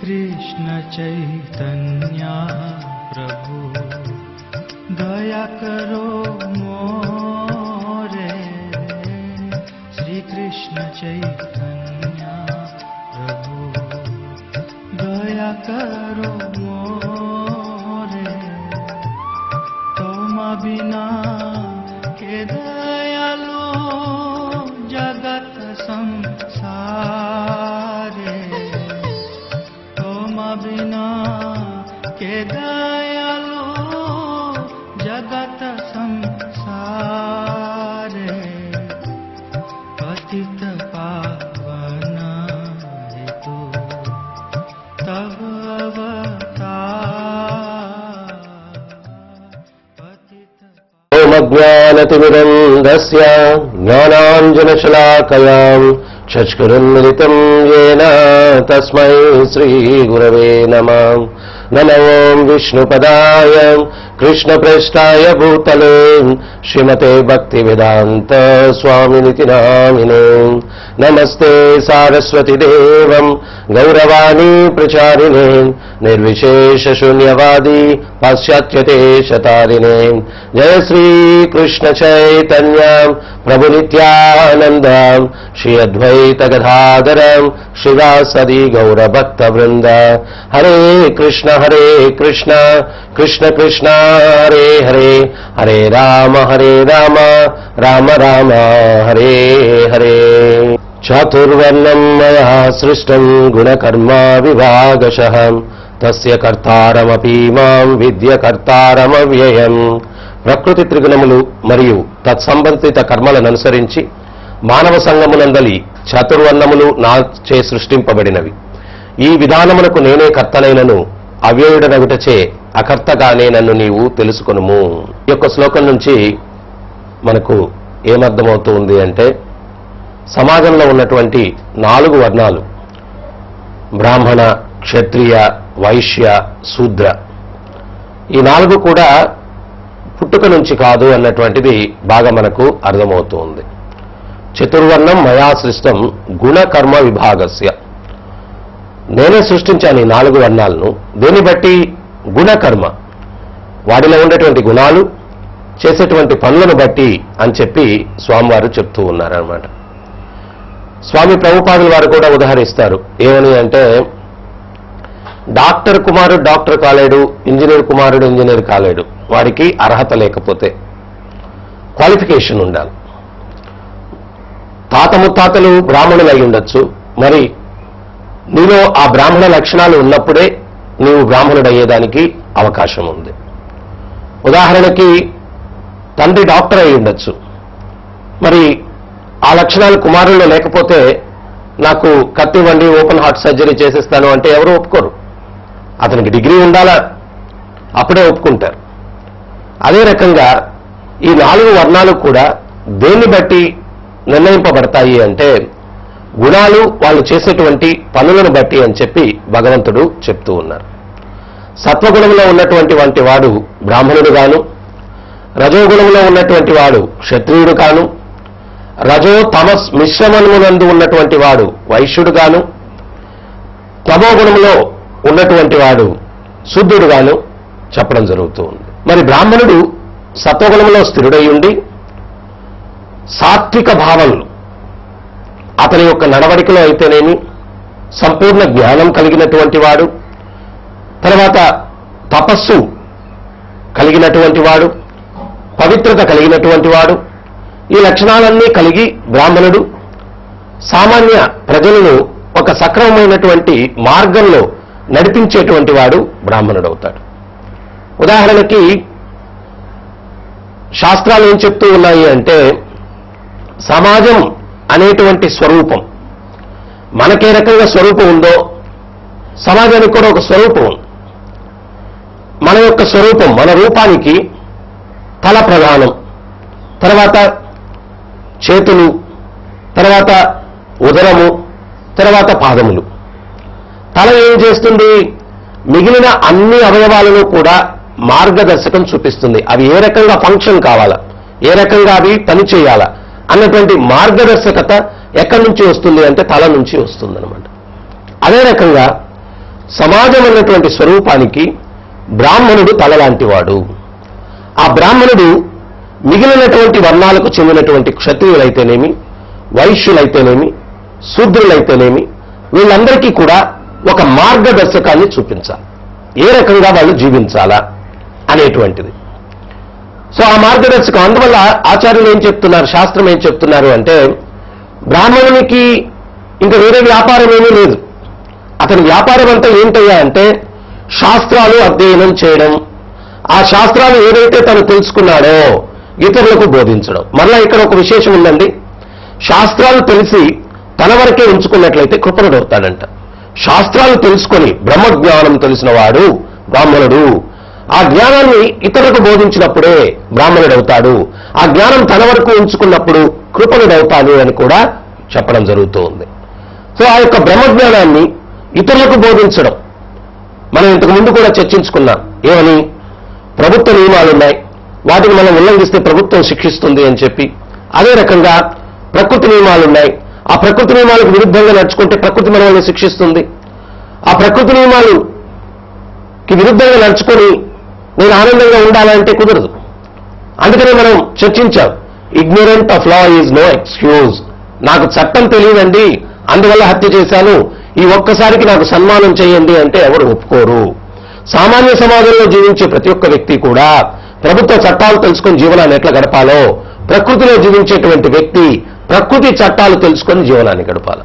कृष्ण चैतन्य प्रभु दया करो मोरे। श्री कृष्ण चैतन्य प्रभु दया करो मोरे। तुम बिना के दयालु जगत संसारे। तुम बिना के दयालु जगत संसारे। पतित पावन हेतु तब अवतार। ज्ञानतिमिरन्धस्य ज्ञानाञ्जनशलाकयां चक्षुरुन्मिलितं येन तस्मै श्रीगुरवे नमः। नमो विष्णुपदाय कृष्णप्रेष्ठाय भूतले श्रीमते भक्तिवेदान्त स्वामिनिति नामिने। नमस्ते सारस्वती देवं गौरवाणी प्रचारिणे निर्विशेषशून्यवादी पाश्चात्यदेशतारिणे। जय श्री कृष्ण चैतन्य प्रभु नित्यानंद श्री अद्वैत गदाधर श्रीवासदि गौरभक्तवृंद। हरे कृष्ण कृष्ण कृष्ण हरे हरे, हरे राम राम राम हरे हरे। चातुर्वर्णं मया सृष्टं गुणकर्मा विभागशः तस्य कर्तारमपि मां विद्य कर्तारमव्ययम्। ప్రకృతి త్రిగుణములు మరియు తత్సంబంధిత కర్మలను అనుసరించి మానవ సంగమునందలి చతుర్వర్ణములు నాచే సృష్టింపబడినవి. ఈ విధానమునకు నేనే కర్తనైనను అవ్యయుడనగుటచే అకర్తగానే నన్ను నీవు తెలుసుకొనుము. ఈ యొక్క శ్లోకం నుంచి మనకు ఏమర్థమవుతూ ఉంది అంటే, సమాజంలో ఉన్నటువంటి 4 వర్ణాలు బ్రాహ్మణ, క్షత్రియ, వైశ్య, శూద్ర, ఈ 4 కూడా పుట్టుక నుంచి కాదు అన్నటువంటిది బాగా మనకు అర్థమవుతూ ఉంది. చతుర్వర్ణం మయా సృష్టం గుణకర్మ విభాగస్య. నేనే సృష్టించాను ఈ 4 వర్ణాలను. దీన్ని బట్టి గుణకర్మ, వాడిలో ఉండేటువంటి గుణాలు, చేసేటువంటి పనులను బట్టి అని చెప్పి స్వామివారు చెప్తూ ఉన్నారన్నమాట. స్వామి ప్రభుపాదుల వారు కూడా ఉదాహరిస్తారు. ఏమని అంటే, డాక్టర్ కుమారుడు డాక్టర్ కాలేడు, ఇంజనీర్ కుమారుడు ఇంజనీర్ కాలేడు. వారికి అర్హత లేకపోతే క్వాలిఫికేషన్ ఉండాలి. తాత ముత్తాతలు బ్రాహ్మణులు అయి ఉండొచ్చు. మరి నీలో ఆ బ్రాహ్మణ లక్షణాలు ఉన్నప్పుడే నీవు బ్రాహ్మణుడు అయ్యేదానికి అవకాశం ఉంది. ఉదాహరణకి తండ్రి డాక్టర్ అయి ఉండొచ్చు. మరి ఆ లక్షణాలు కుమారుల్లో లేకపోతే నాకు కత్తి వండి ఓపెన్ హార్ట్ సర్జరీ చేసేస్తాను అంటే ఎవరు ఒప్పుకోరు. అతనికి డిగ్రీ ఉండాలా, అప్పుడే ఒప్పుకుంటారు. అదే రకంగా ఈ 4 వర్ణాలు కూడా దేన్ని బట్టి నిర్ణయింపబడతాయి అంటే, గుణాలు, వాళ్ళు చేసేటువంటి పనులను బట్టి అని చెప్పి భగవంతుడు చెప్తూ ఉన్నారు. సత్వగుణంలో ఉన్నటువంటి వాడు బ్రాహ్మణుడు గాను, రజోగుణంలో ఉన్నటువంటి వాడు క్షత్రియుడు కాను, రజో తమస్ మిశ్రమమునందు ఉన్నటువంటి వాడు వైశ్యుడు గాను, తమోగుణంలో ఉన్నటువంటి వాడు శుద్ధుడు గాను చెప్పడం జరుగుతూ ఉంది. మరి బ్రాహ్మణుడు సత్వగుణంలో స్థిరుడై ఉండి సాత్విక భావనలు, అతని యొక్క నడవడికలో అయితేనేమి సంపూర్ణ జ్ఞానం కలిగినటువంటి వాడు, తర్వాత తపస్సు కలిగినటువంటి వాడు, పవిత్రత కలిగినటువంటి వాడు, ఈ లక్షణాలన్నీ కలిగి బ్రాహ్మణుడు సామాన్య ప్రజలను ఒక సక్రమమైనటువంటి మార్గంలో నడిపించేటువంటి వాడు బ్రాహ్మణుడు అవుతాడు. ఉదాహరణకి శాస్త్రాలు ఏం చెప్తూ ఉన్నాయి అంటే, సమాజం అనేటువంటి స్వరూపం, మనకే రకంగా స్వరూపం ఉందో సమాజానికి కూడా ఒక స్వరూపం ఉంది. మన యొక్క స్వరూపం, మన రూపానికి తల ప్రధానం, తర్వాత చేతులు, తర్వాత ఉదరము, తర్వాత పాదములు. తల ఏం చేస్తుంది? మిగిలిన అన్ని అవయవాలను కూడా మార్గదర్శకం చూపిస్తుంది. అవి ఏ రకంగా ఫంక్షన్ కావాలా, ఏ రకంగా అవి పని చేయాలా అన్నటువంటి మార్గదర్శకత ఎక్కడి నుంచి వస్తుంది అంటే తల నుంచి వస్తుందన్నమాట. అదే రకంగా సమాజం అన్నటువంటి స్వరూపానికి బ్రాహ్మణుడు తలలాంటివాడు. ఆ బ్రాహ్మణుడు మిగిలినటువంటి వర్ణాలకు చెందినటువంటి క్షత్రియులైతేనేమి, వైశ్యులైతేనేమి, శూద్రులైతేనేమి, వీళ్ళందరికీ కూడా ఒక మార్గదర్శకాన్ని చూపించాలి. ఏ రకంగా వాళ్ళు జీవించాలా అనేటువంటిది. సో ఆ మార్గదర్శకం, అందువల్ల ఆచార్యులు ఏం చెప్తున్నారు, శాస్త్రం ఏం చెప్తున్నారు అంటే, బ్రాహ్మణునికి ఇంకా వేరే వ్యాపారం ఏమీ లేదు. అతని వ్యాపారం అంతా ఏంటయ్యా అంటే శాస్త్రాలు అధ్యయనం చేయడం, ఆ శాస్త్రాలు ఏదైతే తను తెలుసుకున్నాడో ఇతరులకు బోధించడం. మళ్ళా ఇక్కడ ఒక విశేషం ఉందండి. శాస్త్రాలు తెలిసి తన వరకే ఉంచుకున్నట్లయితే కృపణుడవుతాడంట. శాస్త్రాలు తెలుసుకొని బ్రహ్మజ్ఞానం తెలిసిన వాడు బ్రాహ్మణుడు. ఆ జ్ఞానాన్ని ఇతరులకు బోధించినప్పుడే బ్రాహ్మణుడవుతాడు. ఆ జ్ఞానం తన వరకు ఉంచుకున్నప్పుడు కృపణుడవుతాడు అని కూడా చెప్పడం జరుగుతూ ఉంది. సో ఆ యొక్క బ్రహ్మజ్ఞానాన్ని ఇతరులకు బోధించడం మనం ఇంతకు ముందు కూడా చర్చించుకున్నాం. ఏమని? ప్రభుత్వ నియమాలున్నాయి, వాటిని మనం ఉల్లంఘిస్తే ప్రభుత్వం శిక్షిస్తుంది అని చెప్పి. అదే రకంగా ప్రకృతి నియమాలున్నాయి, ఆ ప్రకృతి నియమాలకు విరుద్ధంగా నడుచుకుంటే ప్రకృతి మనల్ని శిక్షిస్తుంది. ఆ ప్రకృతి నియమాలుకి విరుద్ధంగా నడుచుకొని నేను ఆనందంగా ఉండాలంటే కుదరదు. అందుకనే మనం చర్చించాం, ignorant of law is no excuse. నాకు చట్టం తెలియదండి, అందువల్ల హత్య చేశాను, ఈ ఒక్కసారికి నాకు సన్మానం చేయండి అంటే ఎవరు ఒప్పుకోరు. సామాన్య సమాజంలో జీవించే ప్రతి ఒక్క వ్యక్తి కూడా ప్రభుత్వ చట్టాలు తెలుసుకొని జీవనాన్ని ఎట్లా గడపాలో, ప్రకృతిలో జీవించేటువంటి వ్యక్తి ప్రకృతి చట్టాలు తెలుసుకొని జీవనాన్ని గడపాలి.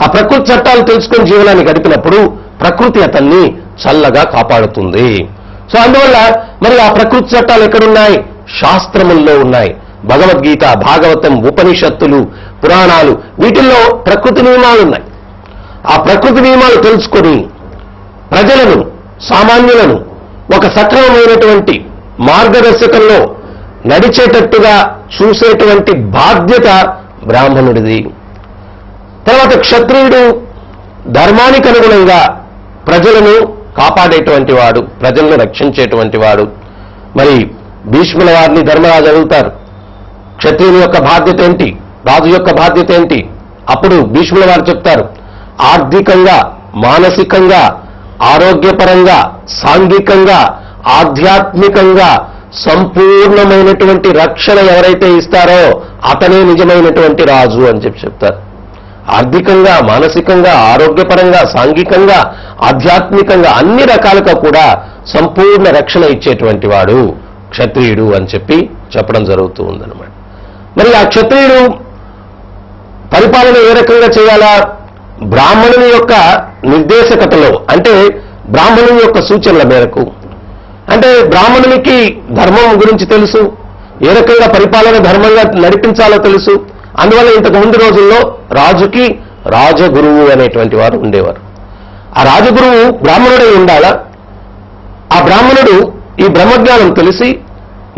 ఆ ప్రకృతి చట్టాలు తెలుసుకొని జీవనాన్ని గడిపినప్పుడు ప్రకృతి అతన్ని చల్లగా కాపాడుతుంది. సో అందువల్ల మరి ఆ ప్రకృతి చట్టాలు ఎక్కడున్నాయి? శాస్త్రముల్లో ఉన్నాయి. భగవద్గీత, భాగవతం, ఉపనిషత్తులు, పురాణాలు, వీటిల్లో ప్రకృతి నియమాలు ఉన్నాయి. ఆ ప్రకృతి నియమాలు తెలుసుకొని ప్రజలను, సామాన్యులను ఒక సక్రమమైనటువంటి మార్గదర్శకంలో నడిచేటట్టుగా చూసేటువంటి బాధ్యత బ్రాహ్మణుడిది. తర్వాత క్షత్రియుడు ధర్మానికి అనుగుణంగా ప్రజలను కాపాడేటువంటి వాడు, ప్రజలను రక్షించేటువంటి వాడు. మరి భీష్ముల వారిని ధర్మరాజు అడుగుతారు, క్షత్రియుని యొక్క బాధ్యత ఏంటి, రాజు యొక్క బాధ్యత ఏంటి? అప్పుడు భీష్ముల వారు చెప్తారు, ఆర్థికంగా, మానసికంగా, ఆరోగ్యపరంగా, సాంఘికంగా, ఆధ్యాత్మికంగా సంపూర్ణమైనటువంటి రక్షణ ఎవరైతే ఇస్తారో అతనే నిజమైనటువంటి రాజు అని చెప్తారు. ఆర్థికంగా, మానసికంగా, ఆరోగ్యపరంగా, సాంఘికంగా, ఆధ్యాత్మికంగా అన్ని రకాలుగా కూడా సంపూర్ణ రక్షణ ఇచ్చేటువంటి వాడు క్షత్రియుడు అని చెప్పడం జరుగుతూ ఉందన్నమాట. మరి ఆ క్షత్రియుడు పరిపాలన ఏ రకంగా చేయాలా? బ్రాహ్మణుని యొక్క నిర్దేశకతలో, అంటే బ్రాహ్మణుని యొక్క సూచనల మేరకు. అంటే బ్రాహ్మణునికి ధర్మం గురించి తెలుసు, ఏ రకంగా పరిపాలన ధర్మంగా నడిపించాలో తెలుసు. అందువల్ల ఇంతకు ముందు రోజుల్లో రాజుకి రాజగురువు అనేటువంటి వారు ఉండేవారు. ఆ రాజగురువు బ్రాహ్మణుడై ఉండాలా? ఆ బ్రాహ్మణుడు ఈ బ్రహ్మజ్ఞానం తెలిసి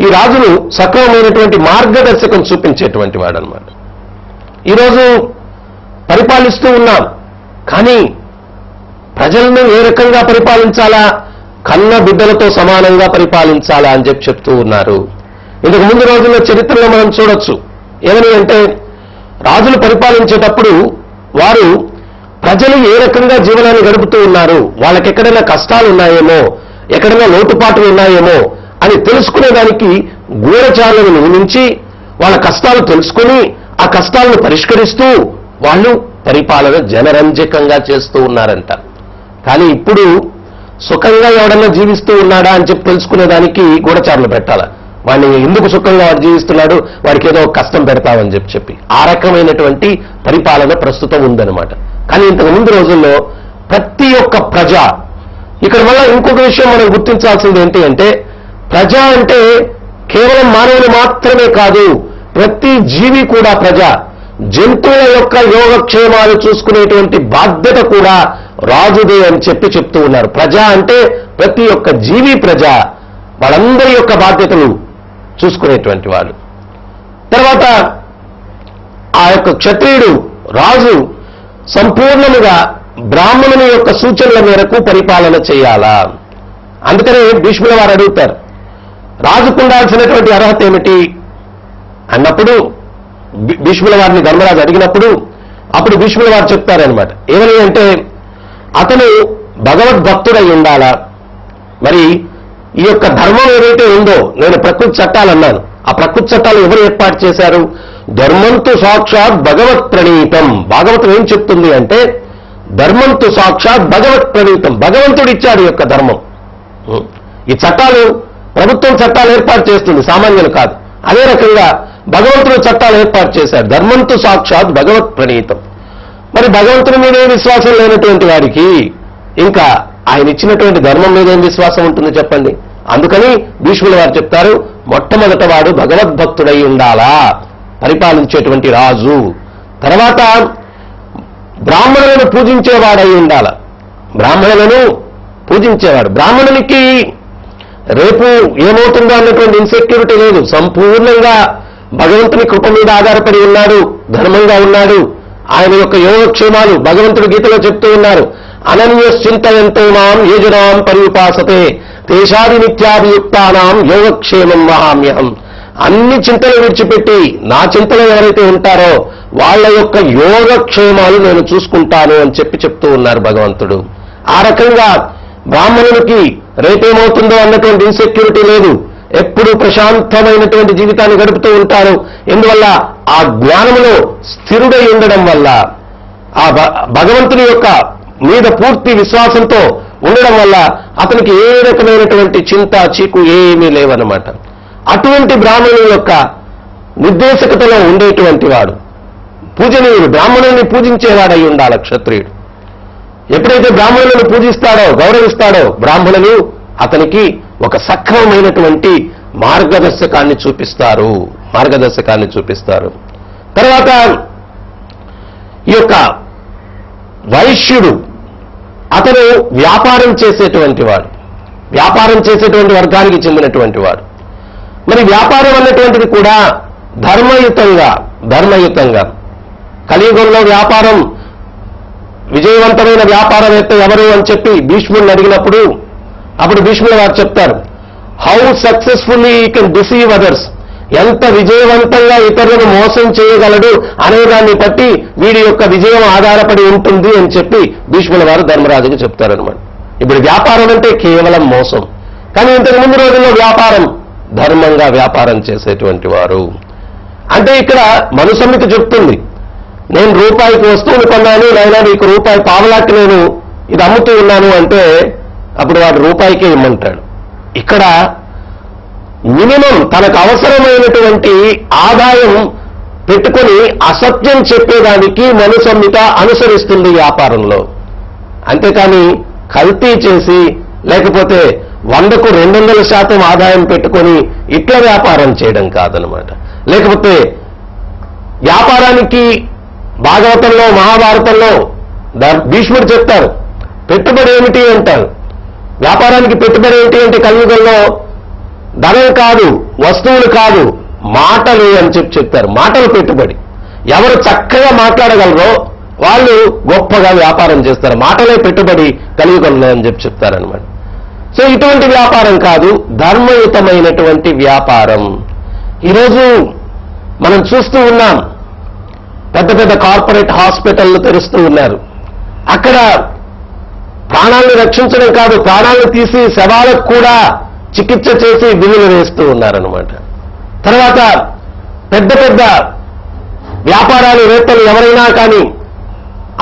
ఈ రాజును సక్రమమైనటువంటి మార్గదర్శకం చూపించేటువంటి వాడు అన్నమాట. ఈరోజు పరిపాలిస్తూ ఉన్నాం, కానీ ప్రజలను ఏ రకంగా పరిపాలించాలా? కన్న బిడ్డలతో సమానంగా పరిపాలించాలా అని చెప్తూ ఉన్నారు. ఇంతకు ముందు రోజుల్లో చరిత్రలో మనం చూడొచ్చు. ఏమని అంటే, రాజులు పరిపాలించేటప్పుడు వారు ప్రజలు ఏ రకంగా జీవనాన్ని గడుపుతూ ఉన్నారు, వాళ్ళకి ఎక్కడైనా కష్టాలు ఉన్నాయేమో, ఎక్కడైనా లోటుపాట్లు ఉన్నాయేమో అని తెలుసుకునేదానికి గూఢచారులను నియమించి వాళ్ళ కష్టాలు తెలుసుకుని ఆ కష్టాలను పరిష్కరిస్తూ వాళ్ళు పరిపాలన జనరంజకంగా చేస్తూ ఉన్నారంట. కానీ ఇప్పుడు సుఖంగా ఎవడన్నా జీవిస్తూ ఉన్నాడా అని తెలుసుకునేదానికి గూఢచారులు పెట్టాల. వాడిని ఎందుకు సుఖంగా వాడు జీవిస్తున్నాడు, వాడికి ఏదో కష్టం పెడతామని చెప్పి ఆ రకమైనటువంటి పరిపాలన ప్రస్తుతం ఉందన్నమాట. కానీ ఇంతకు ముందు రోజుల్లో ప్రతి ఒక్క ప్రజ, ఇక్కడ వల్ల ఇంకొక విషయం మనం గుర్తించాల్సింది ఏంటి అంటే, ప్రజ అంటే కేవలం మానవులు మాత్రమే కాదు, ప్రతి జీవి కూడా ప్రజ. జంతువుల యొక్క యోగక్షేమాలు చూసుకునేటువంటి బాధ్యత కూడా రాజుదే అని చెప్తూ ఉన్నారు. ప్రజ అంటే ప్రతి ఒక్క జీవి ప్రజ, వాళ్ళందరి యొక్క బాధ్యతలు చూసుకునేటువంటి వాడు. తర్వాత ఆ యొక్క క్షత్రియుడు రాజు సంపూర్ణముగా బ్రాహ్మణుని యొక్క సూచనల మేరకు పరిపాలన చేయాలా? అందుకనే భీష్ముల వారు అడుగుతారు, రాజుకు ఉండాల్సినటువంటి అర్హత ఏమిటి అన్నప్పుడు భీష్ముల వారిని ధర్మరాజు అడిగినప్పుడు అప్పుడు భీష్ముల వారు చెప్తారనమాట. ఏమని అంటే, అతను భగవద్భక్తుడై ఉండాలా? మరి ఈ యొక్క ధర్మం ఏదైతే ఉందో, నేను ప్రకృతి చట్టాలు అన్నాను, ఆ ప్రకృతి చట్టాలు ఎవరు ఏర్పాటు చేశారు? ధర్మంతు సాక్షాత్ భగవత్ ప్రణీతం. భాగవతం ఏం చెప్తుంది అంటే, ధర్మంతు సాక్షాత్ భగవత్ ప్రణీతం. భగవంతుడు ఇచ్చాడు ఈ యొక్క ధర్మం. ఈ చట్టాలు ప్రభుత్వం చట్టాలు ఏర్పాటు చేస్తుంది, సామాన్యులు కాదు. అదే రకంగా భగవంతుడు చట్టాలు ఏర్పాటు చేశాడు. ధర్మంతు సాక్షాత్ భగవత్ ప్రణీతం. మరి భగవంతుని మీద విశ్వాసం లేనటువంటి వారికి ఇంకా ఆయన ఇచ్చినటువంటి ధర్మం మీద ఏం విశ్వాసం ఉంటుంది చెప్పండి? అందుకని భీష్ముల వారు చెప్తారు, మొట్టమొదట వాడు భగవద్భక్తుడై ఉండాలా, పరిపాలించేటువంటి రాజు. తర్వాత బ్రాహ్మణులను పూజించేవాడై ఉండాల. బ్రాహ్మణులను పూజించేవాడు. బ్రాహ్మణునికి రేపు ఏమవుతుందో అన్నటువంటి ఇన్సెక్యూరిటీ లేదు. సంపూర్ణంగా భగవంతుని కృప మీద ఆధారపడి ఉన్నాడు, ధర్మంగా ఉన్నాడు. ఆయన యొక్క యోగక్షేమాలు భగవంతుడు గీతలో చెప్తూ ఉన్నారు. అనన్యశ్చింతయంతో మాం యేజునాం పర్యుపాసతే తేషాది నిత్యాభియుక్తానాం యోగక్షేమం వహామ్యహం. అన్ని చింతలు విడిచిపెట్టి నా చింతలు ఎవరైతే ఉంటారో వాళ్ళ యొక్క యోగక్షేమాలు నేను చూసుకుంటాను అని చెప్తూ ఉన్నారు భగవంతుడు. ఆ రకంగా బ్రాహ్మణునికి రేపేమవుతుందో అన్నటువంటి ఇన్సెక్యూరిటీ లేదు. ఎప్పుడూ ప్రశాంతమైనటువంటి జీవితాన్ని గడుపుతూ ఉంటారు. ఎందువల్ల? ఆ జ్ఞానములో స్థిరుడై ఉండడం వల్ల, ఆ భగవంతుని యొక్క మీద పూర్తి విశ్వాసంతో ఉండడం వల్ల అతనికి ఏ రకమైనటువంటి చింత చీకు ఏమీ లేవన్నమాట. అటువంటి బ్రాహ్మణుని యొక్క నిర్దేశకతలో ఉండేటువంటి వాడు పూజనీయుడు. బ్రాహ్మణుని పూజించేవాడై ఉండాలి క్షత్రియుడు. ఎప్పుడైతే బ్రాహ్మణులను పూజిస్తాడో, గౌరవిస్తాడో, బ్రాహ్మణులు అతనికి ఒక సక్రమమైనటువంటి మార్గదర్శకాన్ని చూపిస్తారు. తర్వాత ఈ యొక్క వైశ్యుడు అతను వ్యాపారం చేసేటువంటి వర్గానికి చెందినటువంటి వాడు. మరి వ్యాపారం అన్నటువంటిది కూడా ధర్మయుతంగా కలియుగంలో వ్యాపారం విజయవంతమైన వ్యాపారవేత్త ఎవరు అని చెప్పి భీష్ముడిని అడిగినప్పుడు అప్పుడు భీష్ముల వారు చెప్తారు, how successfully you can deceive others. ఎంత విజయవంతంగా ఇతరులను మోసం చేయగలడు అనేదాన్ని బట్టి వీడి యొక్క విజయం ఆధారపడి ఉంటుంది అని చెప్పి భీష్ముల వారు ధర్మరాజుకి చెప్తారనమాట. ఇప్పుడు వ్యాపారం అంటే కేవలం మోసం, కానీ ఇంతకు ముందు రోజుల్లో వ్యాపారం ధర్మంగా వ్యాపారం చేసేటువంటి వారు. అంటే ఇక్కడ మనుసమ్మిత చెప్తుంది, నేను రూపాయికి వస్తువులు కొన్నాను, నైనా నీకు రూపాయి పావలాకి నేను ఇది అమ్ముతూ ఉన్నాను అంటే అప్పుడు వాడు రూపాయికే ఇమ్మంటాడు. ఇక్కడ మినిమం తనకు అవసరమైనటువంటి ఆదాయం పెట్టుకొని అసత్యం చెప్పేదానికి మనుసమ్మిత అనుసరిస్తుంది వ్యాపారంలో. అంతేకాని కల్తీ చేసి లేకపోతే 100కు 200% ఆదాయం పెట్టుకొని ఇట్లా వ్యాపారం చేయడం కాదనమాట. లేకపోతే వ్యాపారానికి భాగవతంలో మహాభారతంలో భీష్ముడు చెప్తారు, పెట్టుబడి ఏమిటి అంటారు. వ్యాపారానికి పెట్టుబడి ఏమిటి అంటే కలియుగంలో ధనం కాదు, వస్తువులు కాదు, మాటలు అని చెప్తారు. మాటలు పెట్టుబడి. ఎవరు చక్కగా మాట్లాడగలరో వాళ్ళు గొప్పగా వ్యాపారం చేస్తారు. మాటలే పెట్టుబడి కలియుగంలో అని చెప్తారనమాట. సో ఇటువంటి వ్యాపారం కాదు, ధర్మయుతమైనటువంటి వ్యాపారం. ఈరోజు మనం చూస్తూ ఉన్నాం, పెద్ద పెద్ద కార్పొరేట్ హాస్పిటళ్లు తెరుస్తూ ఉన్నారు. అక్కడ ప్రాణాలను రక్షించడం కాదు, ప్రాణాలను తీసి శవాలకు కూడా చికిత్స చేసి బిల్లులు వేస్తూ ఉన్నారనమాట. తర్వాత పెద్ద పెద్ద వేత్తలు ఎవరైనా కానీ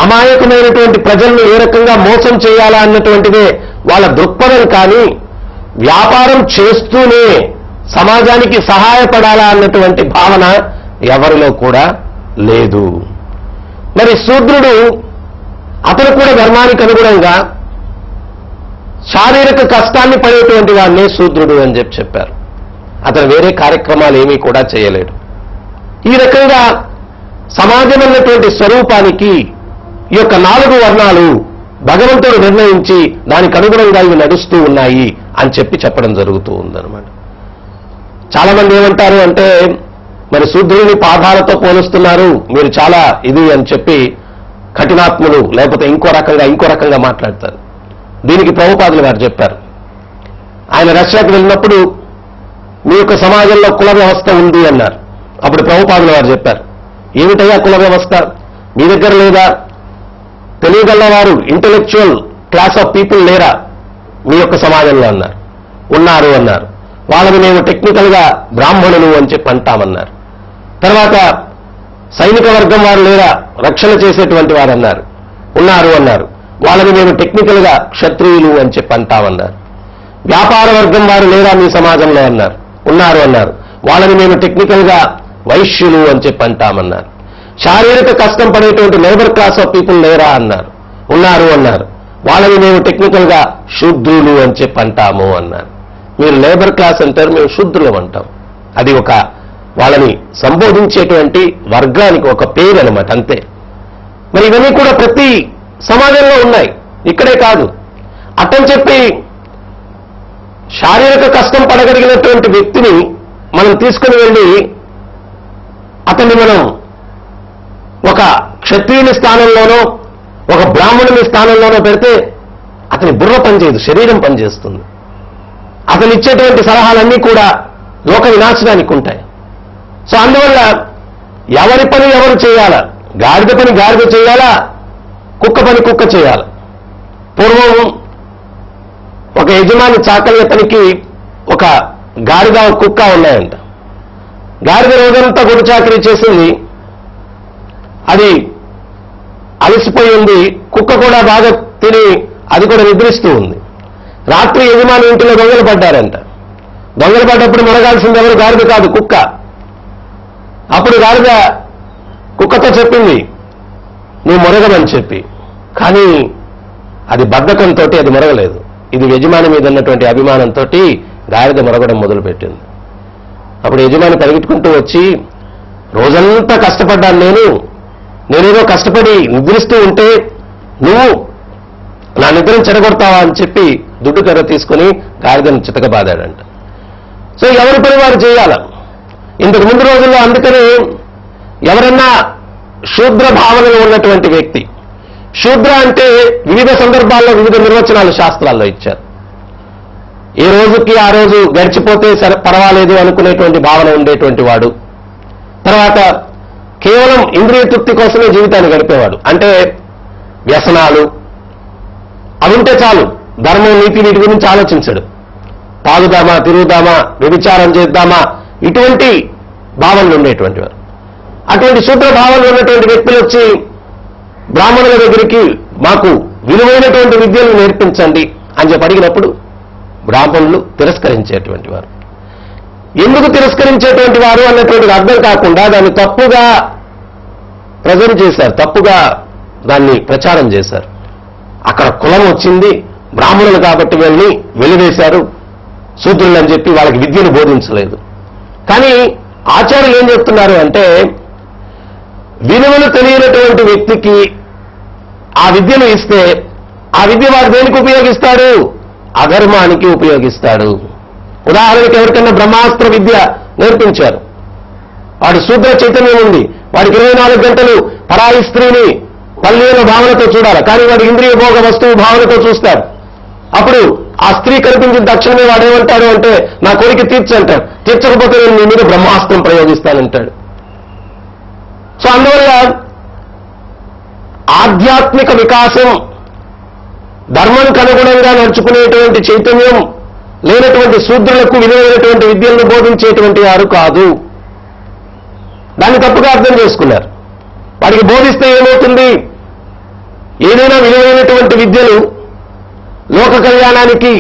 అమాయకమైనటువంటి ప్రజలను ఏ రకంగా మోసం చేయాలా అన్నటువంటిదే వాళ్ళ దృక్పథం. కానీ వ్యాపారం చేస్తూనే సమాజానికి సహాయపడాలా అన్నటువంటి భావన ఎవరిలో కూడా లేదు. మరి శూద్రుడు అతను కూడా ధర్మానికి అనుగుణంగా శారీరక కష్టాన్ని పడేటువంటి వాడినే శూద్రుడు అని చెప్పారు. అతను వేరే కార్యక్రమాలు ఏమీ కూడా చేయలేడు. ఈ రకంగా సమాజం అన్నటువంటి స్వరూపానికి ఈ యొక్క 4 వర్ణాలు భగవంతుడు నిర్ణయించి దానికి అనుగుణంగా ఇవి నడుస్తూ ఉన్నాయి అని చెప్పడం జరుగుతూ ఉందన్నమాట. చాలా మంది ఏమంటారు అంటే, మరి శూద్రుని పాదాలతో పోలుస్తున్నారు మీరు చాలా ఇది అని చెప్పి కఠినాత్ములు, లేకపోతే ఇంకో రకంగా మాట్లాడతారు. దీనికి ప్రభుపాదులు గారు చెప్పారు. ఆయన రష్యాకు వెళ్ళినప్పుడు మీ యొక్క సమాజంలో కుల వ్యవస్థ ఉంది అన్నారు. అప్పుడు ప్రభుపాదులు గారు చెప్పారు, ఏమిటయ్యా కుల వ్యవస్థ? మీ దగ్గర లేదా? తెలియగలవారు, ఇంటెలెక్చువల్ క్లాస్ ఆఫ్ పీపుల్ లేరా మీ యొక్క సమాజంలో అన్నారు. ఉన్నారు అన్నారు. వాళ్ళని మేము టెక్నికల్గా బ్రాహ్మణులు అని చెప్పి అంటామన్నారు. తర్వాత సైనిక వర్గం వారు లేరా రక్షణ చేసేటువంటి వారు అన్నారు. ఉన్నారు అన్నారు. వాళ్ళని మేము టెక్నికల్గా క్షత్రియులు అని చెప్పి అంటామన్నారు. వ్యాపార వర్గం వారు లేరా మీ సమాజంలో అన్నారు. ఉన్నారు అన్నారు. వాళ్ళని మేము టెక్నికల్గా వైశ్యులు అని చెప్పి అంటామన్నారు. శారీరక కష్టం పడేటువంటి లేబర్ క్లాస్ ఆఫ్ పీపుల్ లేరా అన్నారు. ఉన్నారు అన్నారు. వాళ్ళని మేము టెక్నికల్గా శూద్రులు అని చెప్పి అంటాము అన్నారు. మీరు లేబర్ క్లాస్ అంటారు, మేము శూద్రులు అంటాం. అది ఒక వాళ్ళని సంబోధించేటువంటి వర్గానికి ఒక పేరు అనమాట, అంతే. మరి ఇవన్నీ కూడా ప్రతి సమాజంలో ఉన్నాయి, ఇక్కడే కాదు. అట్టని చెప్పి శారీరక కష్టం పడగలిగినటువంటి వ్యక్తిని మనం తీసుకుని వెళ్ళి అతన్ని మనం ఒక క్షత్రియుని స్థానంలోనో ఒక బ్రాహ్మణుని స్థానంలోనో పెడితే అతని బుర్ర పనిచేయదు, శరీరం పనిచేస్తుంది. అతను ఇచ్చేటువంటి సలహాలన్నీ కూడా లోక వినాశనానికి ఉంటాయి. సో అందువల్ల ఎవరి పని ఎవరు చేయాలా, గాడిద పని గాడిద చేయాలా, కుక్క పని కుక్క చేయాలా. పూర్వం ఒక యజమాని చాకలి అతనికి ఒక గాడిద కుక్క ఉన్నాయంట. గాడిద రోజంతా గుడి చాకరీ చేసింది, అది అలసిపోయి ఉంది. కుక్క కూడా బాగా తిని అది కూడా నిద్రిస్తూ ఉంది. రాత్రి యజమాని ఇంటిలో దొంగలు పడ్డారంట. దొంగలు పడ్డప్పుడు మొరగాల్సింది ఎవరు, గాడిద కాదు, కుక్క. అప్పుడు గాడిద కుక్కతో చెప్పింది నువ్వు మొరగమని చెప్పి. కానీ అది బద్ధకంతో అది మొరగలేదు. ఇది యజమాని మీద ఉన్నటువంటి అభిమానంతో గాడిద మొరగడం మొదలుపెట్టింది. అప్పుడు యజమాని పరిగెట్టుకుంటూ వచ్చి, రోజంతా కష్టపడ్డాను నేనేదో కష్టపడి నిద్రిస్తూ ఉంటే నువ్వు నా నిద్రను చెడగొడతావా అని చెప్పి దుడ్డు కర్ర తీసుకుని గాడిదను చితకబాదాడంట. సో ఎవరి పని వారు చేయాల. ఇంతకు ముందు రోజుల్లో అందుకని ఎవరన్నా శూద్ర భావనలో ఉన్నటువంటి వ్యక్తి, శూద్ర అంటే వివిధ సందర్భాల్లో వివిధ నిర్వచనాలు శాస్త్రాల్లో ఇచ్చారు. ఏ రోజుకి ఆ రోజు గడిచిపోతే సరే పర్వాలేదు అనుకునేటువంటి భావన ఉండేటువంటి వాడు. తర్వాత కేవలం ఇంద్రియ తృప్తి కోసమే జీవితాన్ని గడిపేవాడు. అంటే వ్యసనాలు అవి ఉంటే చాలు, ధర్మం నీతి వీటి గురించి ఆలోచించడు. తాగుదామా, తిరుగుదామా, వ్యభిచారం చేద్దామా, ఇటువంటి భావనలు ఉండేటువంటి వారు. అటువంటి శూద్ర భావనలు ఉన్నటువంటి వ్యక్తులు వచ్చి బ్రాహ్మణుల దగ్గరికి మాకు విలువైనటువంటి విద్యను నేర్పించండి అని చెప్పి అడిగినప్పుడు బ్రాహ్మణులు తిరస్కరించేటువంటి వారు. ఎందుకు తిరస్కరించేటువంటి వారు అన్నటువంటిది అర్థం కాకుండా దాన్ని తప్పుగా ప్రజెంట్ చేశారు, తప్పుగా దాన్ని ప్రచారం చేశారు. అక్కడ కులం వచ్చింది, బ్రాహ్మణులు కాబట్టి వీళ్ళని వెలివేశారు, శూద్రులు అని చెప్పి వాళ్ళకి విద్యను బోధించలేదు. కానీ ఆచార్యులు ఏం చెప్తున్నారు అంటే, విలువలు తెలియనటువంటి వ్యక్తికి ఆ విద్యను ఇస్తే ఆ విద్య వాడు దేనికి ఉపయోగిస్తాడు, అధర్మానికి ఉపయోగిస్తాడు. ఉదాహరణకి ఎవరికైనా బ్రహ్మాస్త్ర విద్య నేర్పించారు, వాడు శూద్ర చైతన్యం ఉంది, వాడికి 24 గంటలు పరాయి స్త్రీని పల్లీల భావనతో చూడాలి, కానీ వాడు ఇంద్రియ భోగ వస్తువు భావనతో చూస్తాడు. అప్పుడు ఆ స్త్రీ కనిపించిన తక్షణమే వాడు ఏమంటాడు అంటే నా కోరిక తీర్చంటాడు, తీర్చకపోతే నేను నీ మీద బ్రహ్మాస్త్రం ప్రయోగిస్తానంటాడు. సో అందువల్ల ఆధ్యాత్మిక వికాసం, ధర్మానికి అనుగుణంగా నడుచుకునేటువంటి చైతన్యం లేనటువంటి శూద్రులకు విలువైనటువంటి విద్యలను బోధించేటువంటి వారు కాదు. దాన్ని తప్పుగా అర్థం చేసుకున్నారు. వాడికి బోధిస్తే ఏమవుతుంది, ఏదైనా విలువైనటువంటి విద్యలు లోక కళ్యాణానికి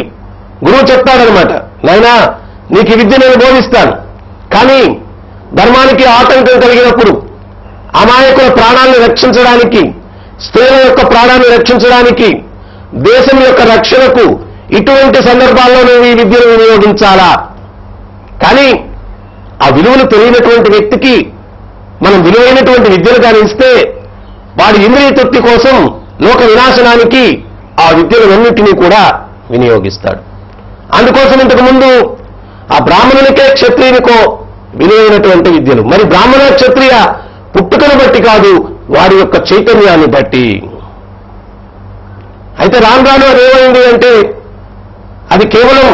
గురువు చెప్తాడనమాట, నాయనా నీకు ఈ విద్య నేను బోధిస్తాను, కానీ ధర్మానికి ఆటంకం కలిగినప్పుడు, అమాయకుల ప్రాణాలను రక్షించడానికి, స్త్రీల యొక్క ప్రాణాన్ని రక్షించడానికి, దేశం యొక్క రక్షణకు ఇటువంటి సందర్భాల్లో నువ్వు ఈ విద్యను వినియోగించాలా. కానీ ఆ విలువలు తెలియనటువంటి వ్యక్తికి మనం విలువైనటువంటి విద్యను కానీ ఇస్తే వాడి ఇంద్రియ తృప్తి కోసం లోక వినాశనానికి ఆ విద్యలన్నింటినీ కూడా వినియోగిస్తాడు. అందుకోసం ఇంతకు ముందు ఆ బ్రాహ్మణునికే క్షత్రియునికో విలువైనటువంటి విద్యలు, మరి బ్రాహ్మణ క్షత్రియ పుట్టుకను బట్టి కాదు, వారి యొక్క చైతన్యాన్ని బట్టి. అయితే రాను రాను అది ఏమైంది అంటే అది కేవలం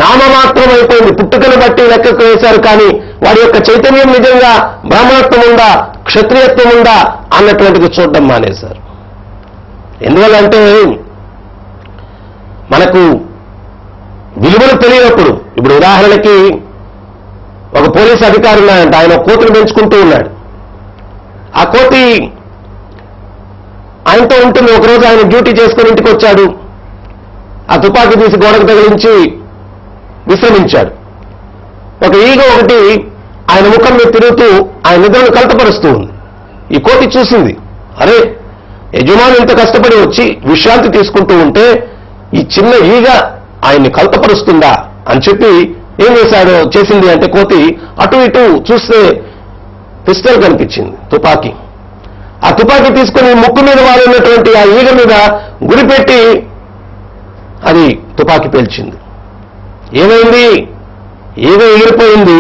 నామమాత్రం అయిపోయింది. పుట్టుకను బట్టి లెక్కకు వేశారు, కానీ వాడి యొక్క చైతన్యం నిజంగా బ్రాహ్మణత్వం ఉందా, క్షత్రియత్వం ఉందా అన్నటువంటిది చూడడం మానేశారు. ఎందువల్లంటే మనకు విలువలు తెలియనప్పుడు, ఇప్పుడు ఉదాహరణకి ఒక పోలీస్ అధికారి ఉన్నాడంట, ఆయన కోతిని పెంచుకుంటూ ఉన్నాడు. ఆ కోతి ఆయనతో ఉంటుంది. ఒకరోజు ఆయన డ్యూటీ చేసుకుని ఇంటికి వచ్చాడు. ఆ తుపాకీ తీసి గోడకు తగిలించి విశ్రమించాడు. ఒక ఈగ ఒకటి ఆయన ముఖం మీద తిరుగుతూ ఆయన నిద్రను కలతపరుస్తూ ఉంది. ఈ కోతి చూసింది, అరే యజమాని ఇంత కష్టపడి వచ్చి విశ్రాంతి తీసుకుంటూ ఉంటే ఈ చిన్న ఈగ ఆయన్ని కలతపరుస్తుందా అని చెప్పి ఏం చేసింది అంటే కోతి అటు ఇటు చూస్తే పిస్టల్ కనిపించింది, తుపాకీ. ఆ తుపాకీ తీసుకుని ముక్కు మీద వాడినటువంటి ఆ ఈగ మీద గురిపెట్టి అది తుపాకీ పేల్చింది. ఏమైంది? ఈగ ఎగిరిపోయింది,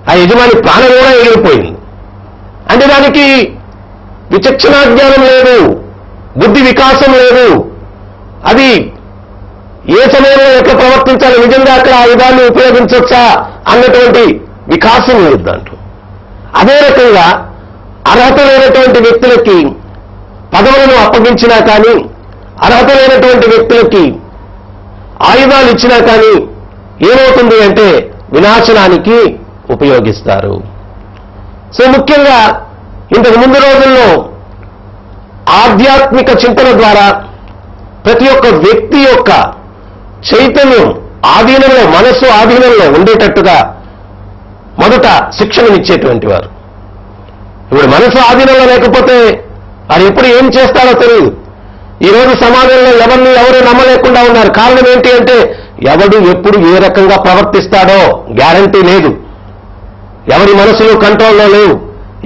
ఆ యజమాని ప్రాణం కూడా ఎగిరిపోయింది. అంటే దానికి విచక్షణా జ్ఞానం లేదు, బుద్ధి వికాసం లేదు. అది ఏ సమయంలో ఎట్లా ప్రవర్తించాలి, నిజంగా అక్కడ ఆయుధాన్ని ఉపయోగించవచ్చా అన్నటువంటి వికాసం లేదు దాంట్లో. అదే రకంగా అర్హత లేనటువంటి వ్యక్తులకి పదవులను అప్పగించినా కానీ, అర్హత లేనటువంటి వ్యక్తులకి ఆయుధాలు ఇచ్చినా కానీ ఏమవుతుంది అంటే వినాశనానికి ఉపయోగిస్తారు. సో ముఖ్యంగా ఇంతకు ముందు రోజుల్లో ఆధ్యాత్మిక చింతన ద్వారా ప్రతి ఒక్క వ్యక్తి యొక్క చైతన్యం ఆధీనంలో, మనస్సు ఆధీనంలో ఉండేటట్టుగా మొదట శిక్షణనిచ్చేటువంటి వారు. ఇప్పుడు మనసు ఆధీనంలో లేకపోతే వాడు ఎప్పుడు ఏం చేస్తాడో తెలియదు. ఈరోజు సమాజంలో ఎవరు నమ్మలేకుండా ఉన్నారు. కారణం ఏంటి అంటే ఎవడు ఎప్పుడు ఏ రకంగా ప్రవర్తిస్తాడో గ్యారంటీ లేదు. ఎవరి మనసులు కంట్రోల్లో లేవు,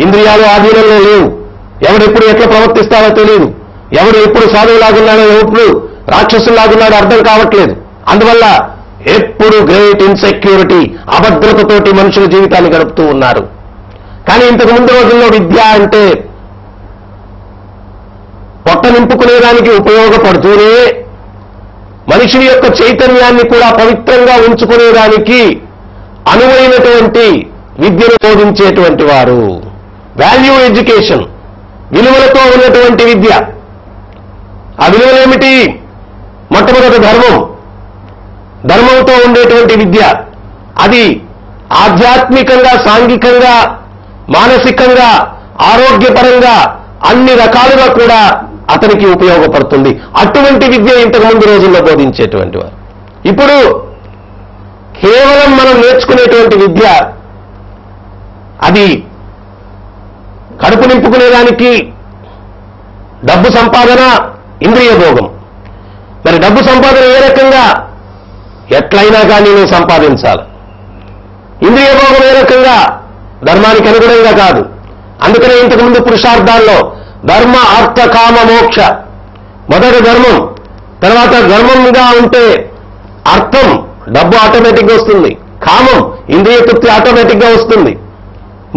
ఇంద్రియాలు ఆధీనంలో లేవు. ఎవడెప్పుడు ఎట్లా ప్రవర్తిస్తాడో తెలియదు. ఎవడు ఎప్పుడు సాధువులాగున్నాడో, ఎప్పుడు రాక్షసులాగున్నాడో అర్థం కావట్లేదు. అందువల్ల ఎప్పుడు గ్రేట్ ఇన్సెక్యూరిటీ, అభద్రతతోటి మనుషుల జీవితాన్ని గడుపుతూ ఉన్నారు. కానీ ఇంతకు ముందు రోజుల్లో విద్య అంటే పొట్ట నింపుకునేదానికి ఉపయోగపడుతూనే మనిషి యొక్క చైతన్యాన్ని కూడా పవిత్రంగా ఉంచుకునేదానికి అనువైనటువంటి విద్యను బోధించేటువంటి వారు. వాల్యూ ఎడ్యుకేషన్, విలువలతో ఉన్నటువంటి విద్య. ఆ విలువలేమిటి? మొట్టమొదటి ధర్మంతో ఉండేటువంటి విద్య. అది ఆధ్యాత్మికంగా, సాంఘికంగా, మానసికంగా, ఆరోగ్యపరంగా అన్ని రకాలుగా కూడా అతనికి ఉపయోగపడుతుంది. అటువంటి విద్య ఇంతకు ముందు రోజుల్లో బోధించేటువంటి వారు. ఇప్పుడు కేవలం మనం నేర్చుకునేటువంటి విద్య అది కడుపు నింపుకునేదానికి డబ్బు సంపాదన, ఇంద్రియ భోగం. మరి డబ్బు సంపాదన ఏ రకంగా? ఎట్లయినా కానీ నేను సంపాదించాలి. ఇంద్రియ భోగం ఏ రకంగా? ధర్మానికి అనుగుణంగా కాదు. అందుకనే ఇంతకుముందు పురుషార్థాల్లో ధర్మ, అర్థ, కామ, మోక్ష. మొదటి ధర్మం, తర్వాత ధర్మంగా ఉంటే అర్థం, డబ్బు ఆటోమేటిక్గా వస్తుంది. కామం, ఇంద్రియ తృప్తి ఆటోమేటిక్గా వస్తుంది.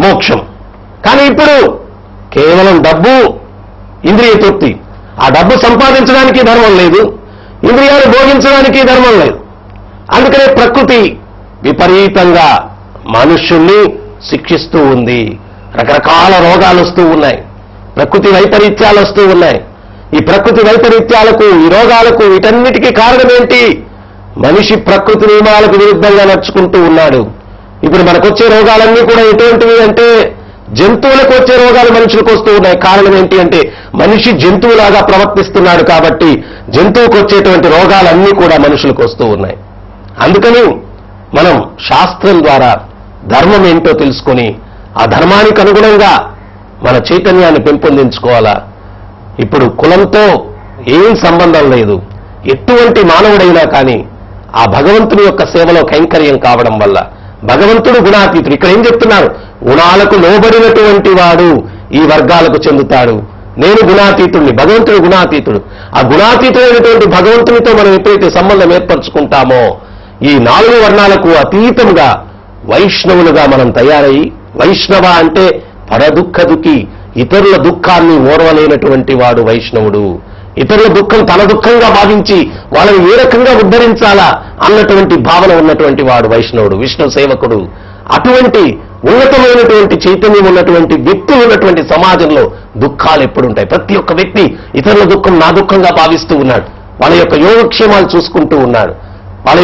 మోక్షం. కానీ ఇప్పుడు కేవలం డబ్బు, ఇంద్రియ తృప్తి. ఆ డబ్బు సంపాదించడానికి ధర్మం లేదు, ఇంద్రియాలు భోగించడానికి ధర్మం లేదు. అందుకనే ప్రకృతి విపరీతంగా మనుష్యుల్ని శిక్షిస్తూ ఉంది. రకరకాల రోగాలు వస్తూ ఉన్నాయి, ప్రకృతి వైపరీత్యాలు వస్తూ ఉన్నాయి. ఈ ప్రకృతి వైపరీత్యాలకు, ఈ రోగాలకు, వీటన్నిటికీ కారణం ఏంటి? మనిషి ప్రకృతి నియమాలకు విరుద్ధంగా నడుచుకుంటూ ఉన్నాడు. ఇప్పుడు మనకొచ్చే రోగాలన్నీ కూడా ఎటువంటివి అంటే జంతువులకు వచ్చే రోగాలు మనుషులకు వస్తూ ఉన్నాయి. కారణం ఏంటి అంటే మనిషి జంతువులాగా ప్రవర్తిస్తున్నాడు కాబట్టి జంతువుకు వచ్చేటువంటి రోగాలన్నీ కూడా మనుషులకు వస్తూ ఉన్నాయి. అందుకని మనం శాస్త్రం ద్వారా ధర్మం ఏంటో తెలుసుకొని ఆ ధర్మానికి అనుగుణంగా మన చైతన్యాన్ని పెంపొందించుకోవాలా. ఇప్పుడు కులంతో ఏం సంబంధం లేదు. ఎటువంటి మానవుడైనా కానీ ఆ భగవంతుని యొక్క సేవలో కైంకర్యం కావడం వల్ల, భగవంతుడు గుణాతీతుడు. ఇక్కడ ఏం చెప్తున్నారు? గుణాలకు లోబడినటువంటి వాడు ఈ వర్గాలకు చెందుతాడు. నేను గుణాతీతుడిని, భగవంతుడు గుణాతీతుడు. ఆ గుణాతీతుడైనటువంటి భగవంతునితో మనం ఎప్పుడైతే సంబంధం ఏర్పరచుకుంటామో ఈ 4 వర్ణాలకు అతీతంగా వైష్ణవులుగా మనం తయారయ్యి, వైష్ణవ అంటే పరదుఃఖ దుఃఖి, ఇతరుల దుఃఖాన్ని ఓర్వలేనటువంటి వాడు వైష్ణవుడు. ఇతరుల దుఃఖం తన దుఃఖంగా భావించి వాళ్ళని ఏ రకంగా ఉద్ధరించాలా అన్నటువంటి భావన ఉన్నటువంటి వాడు వైష్ణవుడు, విష్ణు సేవకుడు. అటువంటి ఉన్నతమైనటువంటి చైతన్యం ఉన్నటువంటి వ్యక్తి ఉన్నటువంటి సమాజంలో దుఃఖాలు ఎప్పుడుంటాయి? ప్రతి ఒక్క వ్యక్తి ఇతరుల దుఃఖం నా దుఃఖంగా భావిస్తూ ఉన్నాడు. వాళ్ళ యొక్క యోగక్షేమాలు చూసుకుంటూ ఉన్నాడు, వాళ్ళ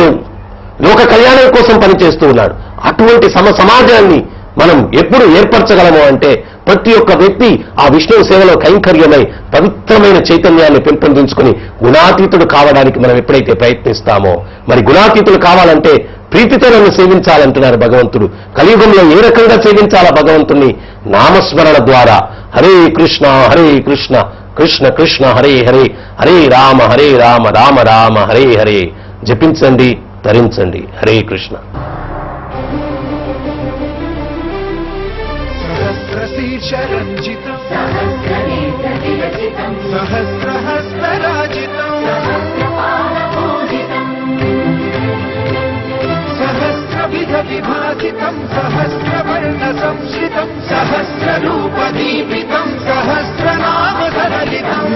లోక కళ్యాణం కోసం పనిచేస్తూ ఉన్నాడు. అటువంటి సమాజాన్ని మనం ఎప్పుడు ఏర్పరచగలము అంటే ప్రతి ఒక్క వ్యక్తి ఆ విష్ణువు సేవలో కైంకర్యమై పవిత్రమైన చైతన్యాన్ని పెంపొందించుకుని గుణాతీతుడు కావడానికి మనం ఎప్పుడైతే ప్రయత్నిస్తామో, మరి గుణాతీతులు కావాలంటే ప్రీతితో నన్ను సేవించాలంటున్నారు భగవంతుడు. కలియుగంలో ఏ రకంగా సేవించాలా భగవంతుణ్ణి? నామస్మరణ ద్వారా. హరే కృష్ణ కృష్ణ కృష్ణ హరే హరే, హరే రామ రామ రామ హరే హరే. జపించండి, ధరించండి. హరే కృష్ణ. సహస్రశీర్షరంజితం సహస్రహస్తరాజితం సహస్రవిధ విభాసితం సహస్రవర్ణ సంశ్రితం సహస్రరూపదీపితం సహస్రనామ సరళితం